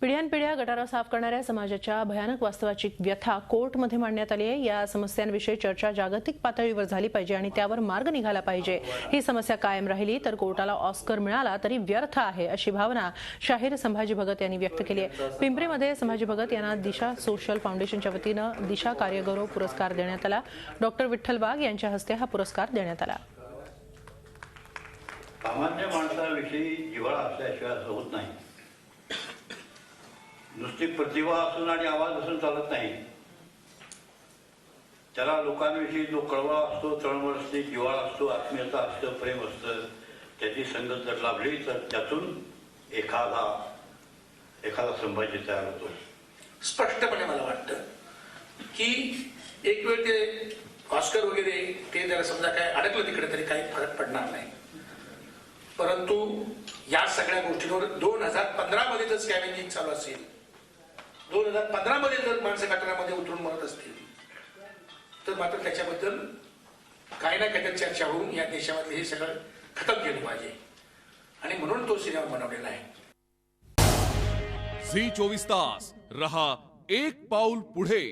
पिढ्यानपिढ्या गटारं साफ करणाऱ्या समाजाच्या भयानक वास्तवाची व्यथा कोर्टमध्ये मांडण्यात आली आहे। या समस्यांविषयी चर्चा जागतिक पातळीवर झाली पाहिजे आणि त्यावर मार्ग निघाला पाहिजे। ही समस्या कायम राहिली तर कोर्टाला ऑस्कर मिळाला तरी व्यर्थ आहे, अशी भावना शाहीर संभाजी भगत यांनी व्यक्त केली आहे। पिंपरीमध्ये संभाजी भगत यांना दिशा सोशल फाउंडेशनच्या वतीनं दिशा कार्यगौरव पुरस्कार देण्यात आला। डॉक्टर विठ्ठल वाघ यांच्या हस्ते हा पुरस्कार देण्यात आला। सामान्य माणसाविषयी जिव्हाळा असल्याशिवाय असं होत नाही। नुसती प्रतिभा असून आणि आवाज असून चालत नाही। त्याला लोकांविषयी जो कळवा असतो, तळमळ असते, जिव्हाळा असतो, आत्मीयता असतं, प्रेम असतं, त्याची संगत जर लाभली तर त्यातून एखादा संभाजी तयार होतो। स्पष्टपणे मला वाटतं की एक वेळ ते ऑस्कर वगैरे ते जरा समजा काय अडकलं तिकडे तरी काही फरक पडणार नाही, परंतु या सगळ्या गोष्टींवर 2015 मध्ये जर स्कॅव्हेंजिंग चालू असेल, 2015 मध्ये जर माणसं गटारामध्ये उतरून मरत असतील तर मात्र त्याच्याबद्दल काही ना काहीतरी चर्चा होऊन या देशामधले हे सगळं खतम केलं पाहिजे आणि म्हणून तो सिनेमा बनवलेला आहे। झी 24 तास रहा एक पाऊल पुढे।